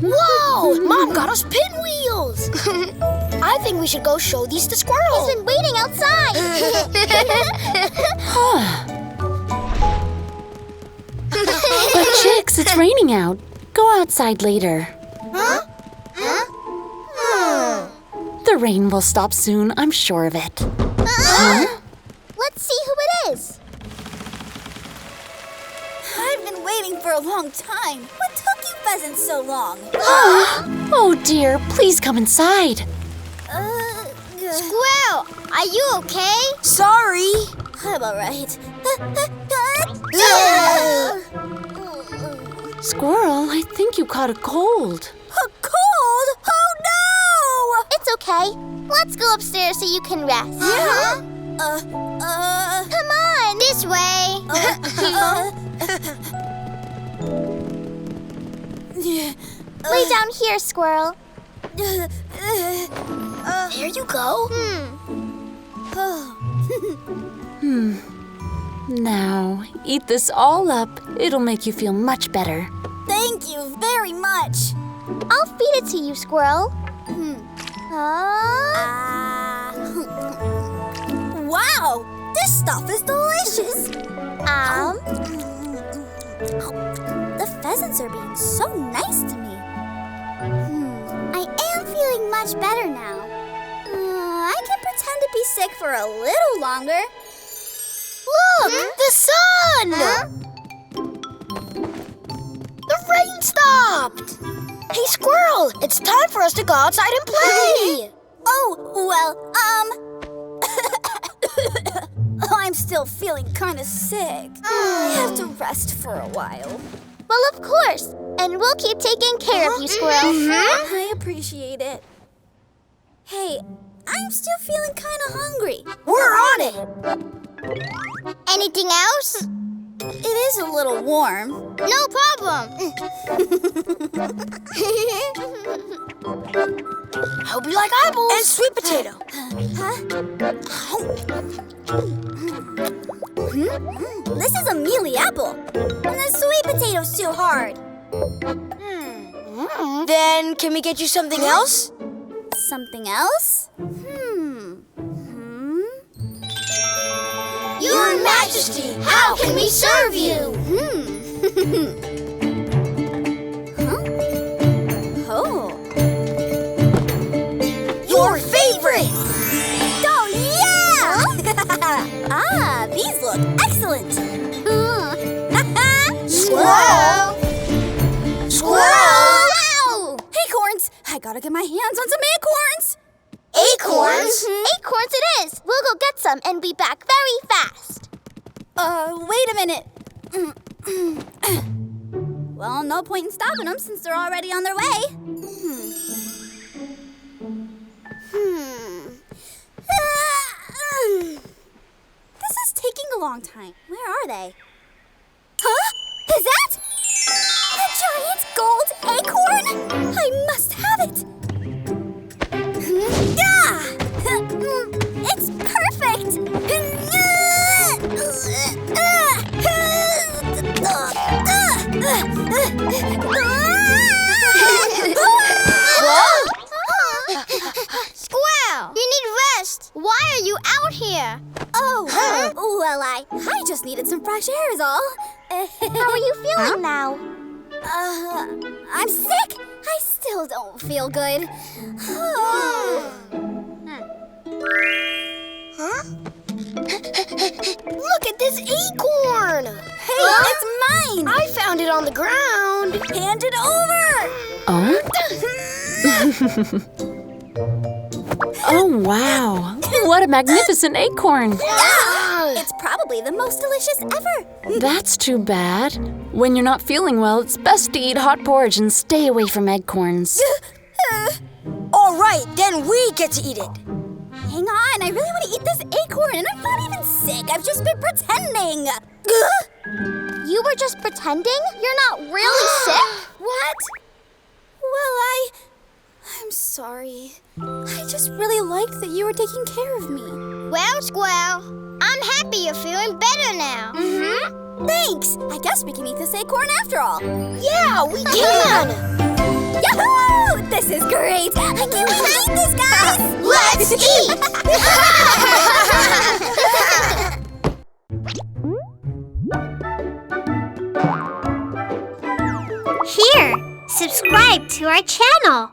Whoa! Mom got us pinwheels! I think we should go show these to Squirrel. He's been waiting outside. But Chicks, it's raining out. Go outside later. Huh? The rain will stop soon, I'm sure of it. Let's see who it is. I've been waiting for a long time. What took you pheasants so long? Oh dear, please come inside. Squirrel, are you okay? Sorry. I'm all right. Squirrel, I think you caught a cold. A cold? Oh, no! It's okay. Let's go upstairs so you can rest. Come on, this way. Lay down here, Squirrel. There you go. Now, eat this all up. It'll make you feel much better. Thank you very much. I'll feed it to you, Squirrel. Wow, this stuff is delicious. The pheasants are being so nice to me. I am feeling much better now. I can pretend to be sick for a little longer. Look! The sun! The rain stopped! Hey, Squirrel! It's time for us to go outside and play! Oh, well, I'm still feeling kind of sick. I have to rest for a while. Well, of course. And we'll keep taking care of you, Squirrel. I appreciate it. Hey, I'm still feeling kind of hungry. We're on it! Anything else? It is a little warm. No problem. Hope you like eyeballs. And sweet potato. This is a mealy apple. And the sweet potato's too hard. Then can we get you something else? Something else? Your Majesty, how can we serve you? Oh. Your favorite! Oh, yeah! These look excellent. Squirrel! Squirrel! Wow! Acorns! I gotta get my hands on some acorns. Acorns? Acorns it is. We'll go get some and be back very fast. Wait a minute. Well, no point in stopping them since they're already on their way. This is taking a long time. Where are they? Huh? Is that a giant gold acorn? I must have it. It's perfect. Squirrel, you need rest. Why are you out here? Oh, well, I just needed some fresh air is all. How are you feeling now? I'm sick. I still don't feel good. Look at this acorn! Hey, it's mine! I found it on the ground. Hand it over! Oh? Oh, wow. What a magnificent acorn. It's probably the most delicious ever. That's too bad. When you're not feeling well, it's best to eat hot porridge and stay away from acorns. All right, then we get to eat it. Hang on, I really want to eat this acorn, and I'm not even sick. I've just been pretending. You were just pretending? You're not really sick? What? Well, I'm sorry. I just really liked that you were taking care of me. Well, Squirrel, I'm happy you're feeling better now. Thanks! I guess we can eat this acorn after all. Yeah, we can! Yahoo! This is great! I can't wait to eat this, guys! Let's eat! Here, subscribe to our channel.